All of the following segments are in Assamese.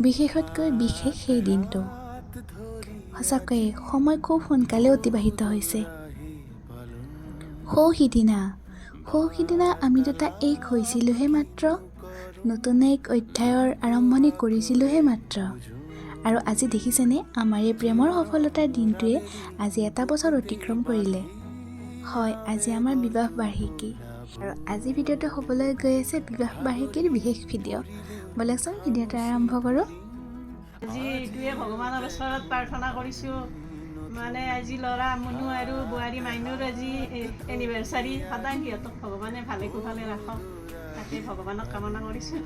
বিশেষতকৈ বিশেষ সেই দিনটো। সঁচাকৈয়ে সময় খুব সোনকালে অতিবাহিত হৈছে। সিদিনা আমি দুটা এক হৈছিলোঁহে মাত্ৰ, নতুন এক অধ্যায়ৰ আৰম্ভণি কৰিছিলোঁহে মাত্ৰ। আৰু আজি দেখিছেনে, আমাৰ এই প্ৰেমৰ সফলতাৰ দিনটোৱে আজি 1 বছৰ অতিক্ৰম কৰিলে। হয়, আজি আমাৰ বিবাহ বাৰ্ষিকী। আৰু আজি ভিডিঅ'টো হ'বলৈ গৈ আছে বিবাহ বাৰ্ষিকীৰ বিশেষ ভিডিঅ'। ব'লকচোন ভিডিঅ'টো আৰম্ভ কৰোঁ। আজি এইটোৱে ভগৱানৰ ওচৰত প্ৰাৰ্থনা কৰিছোঁ, মানে আজি ল'ৰা মুনু আৰু বোৱাৰী মাইনুৰ আজি এনিভাৰ্চাৰী। সদায় সিহঁতক ভগৱানে ভালে কুশলে ৰাখক, তাকে ভগৱানক কামনা কৰিছোঁ।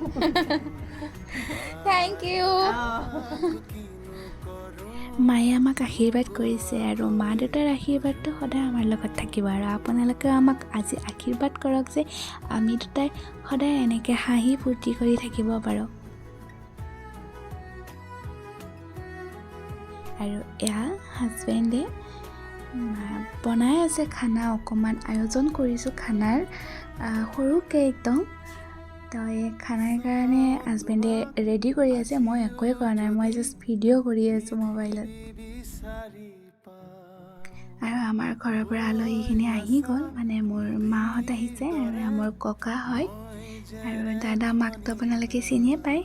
Thank you. মায়ে আমাক আশীৰ্বাদ কৰিছে আৰু মা দেউতাৰ আশীৰ্বাদটো সদায় আমাৰ লগত থাকিব। আৰু আপোনালোকেও আমাক আজি আশীৰ্বাদ কৰক যে আমি দুটাই সদায় এনেকৈ হাঁহি ফূৰ্তি কৰি থাকিব পাৰোঁ। আৰু এয়া হাজবেণ্ডে বনাই আছে খানা, অকণমান আয়োজন কৰিছোঁ খানাৰ, সৰুকৈ একদম। তো এই খানাৰ কাৰণে হাজবেণ্ডে ৰেডি কৰি আছে, মই একোৱে কৰা নাই, মই জাষ্ট ভিডিঅ' কৰি আছোঁ মোবাইলত। আৰু আমাৰ ঘৰৰ পৰা আলহীখিনি আহি গ'ল, মানে মোৰ মাহঁত আহিছে আৰু মোৰ ককা হয় আৰু দাদা, মাকটো আপোনালোকে চিনিয়ে পায়।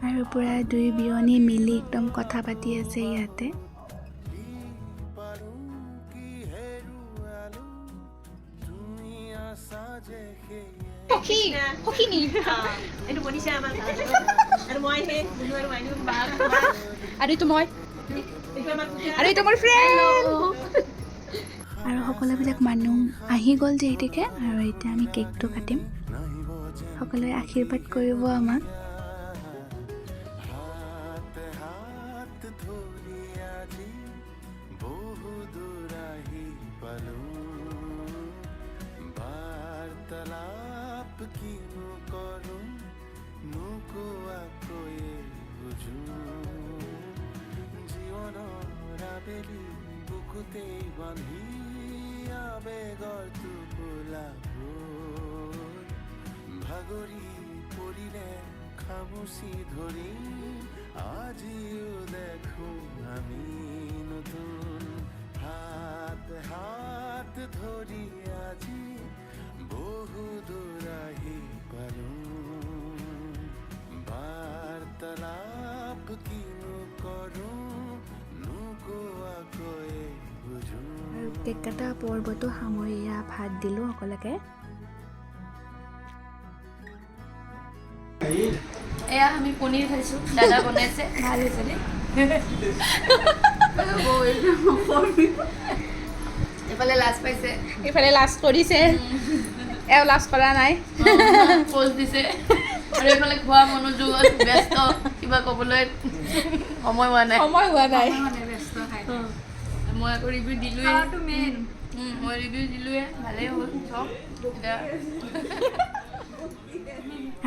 আৰু পূৰা দুই বিয়নী মিলি একদম কথা পাতি আছে ইয়াতে। আৰু সকলোবিলাক মানুহ আহি গ'ল যিহেতুকে, আৰু এতিয়া আমি কেকটো কাটিম। সকলোৱে আশীৰ্বাদ কৰিব আমাক। ভাগৰি পৰিলে খামুচি ধৰি আজিও দেখো আমি নতুন, হাত হাত ধৰি আজি বহু দূৰ আহি পালো। বাৰ্তালাপ কিনো কৰো নোকোৱাকৈ বুজো। আৰু কেক কটা পৰ্বটো সামৰি ভাত দিলোঁ সকলোকে। এয়া আমি পনীৰ খাইছোঁ, দাদা বনাইছে, ভাল হৈছে দেই। এইফালে লাজ পাইছে, এইফালে লাজ কৰিছে, এওঁ লাজ কৰা নাই, প'জ দিছে, আৰু এইফালে খোৱা মনোযোগত ব্যস্ত, কিবা ক'বলৈ সময় হোৱা নাই। মই আকৌ ৰিভিউ দিলোঁৱে, মই ৰিভিউ দিলোঁৱে, ভালেই হ'ল চব এতিয়া।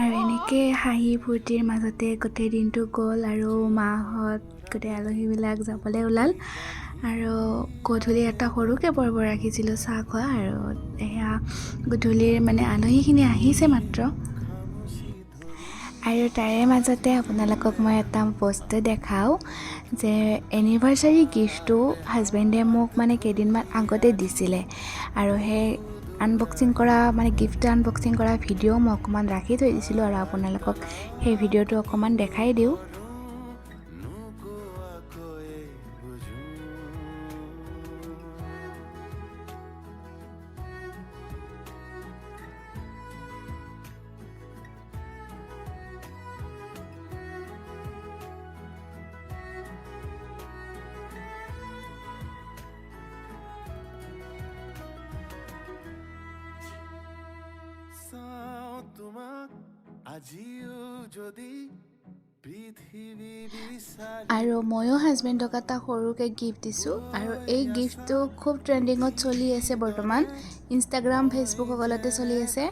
আৰু এনেকৈ হাঁহি ফূৰ্তিৰ মাজতে গোটেই দিনটো গ'ল আৰু মাহঁত গোটেই আলহীবিলাক যাবলৈ ওলাল। আৰু গধূলি এটা সৰুকৈ পৰ্ব ৰাখিছিলোঁ চাহ খোৱা, আৰু সেয়া গধূলিৰ মানে আলহীখিনি আহিছে মাত্ৰ। আৰু তাৰে মাজতে আপোনালোকক মই এটা বস্তু দেখাওঁ যে এনিভাৰ্চাৰী গিফ্টটো হাজবেণ্ডে মোক মানে কেইদিনমান আগতে দিছিলে, আৰু সেই আনবক্সিং কৰা মানে গিফ্টটো আনবক্সিং কৰা ভিডিঅ' মই অকণমান ৰাখি থৈ দিছিলোঁ, আৰু আপোনালোকক সেই ভিডিঅ'টো অকণমান দেখাই দিওঁ। আৰু ময়ো হাজবেণ্ডক এটা সৰুকৈ গিফ্ট দিছোঁ, আৰু এই গিফ্টটো খুব ট্ৰেণ্ডিঙত চলি আছে বৰ্তমান, ইনষ্টাগ্ৰাম ফেচবুক সকলোতে চলি আছে।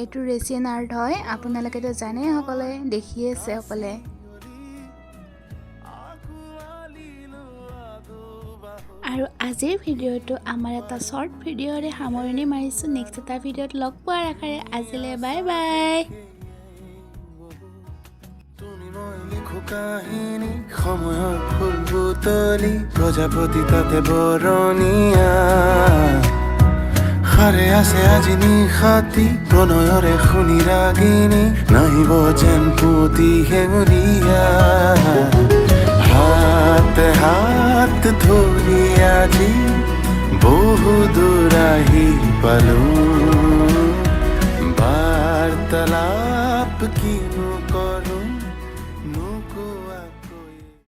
এইটো ৰেচিন আৰ্ট হয়, আপোনালোকেতো জানেই, সকলোৱে দেখি আছে সকলোৱে। আৰু আজিৰ ভিডিঅ'টো আমাৰ এটা শ্বৰ্ট ভিডিঅ'ৰে সামৰণি মাৰিছোঁ। নেক্সট এটা ভিডিঅ'ত লগ পোৱাৰ আশাৰে আজিলৈ বাই বাই। তুমি মই লিখো কাহিনী সময়ৰ ফুল বুটলি প্ৰজাপতি তাতে বৰণীয়া সাৰে আছে আজি নিশাতি প্ৰণয়ৰে শুনি ৰাগিনী নাহিব যেন পুতি হেঙুলীয়া হাতে হাত ধৰি আজি বহু দূৰ আহি পালো বাৰ্তালাপ কিনো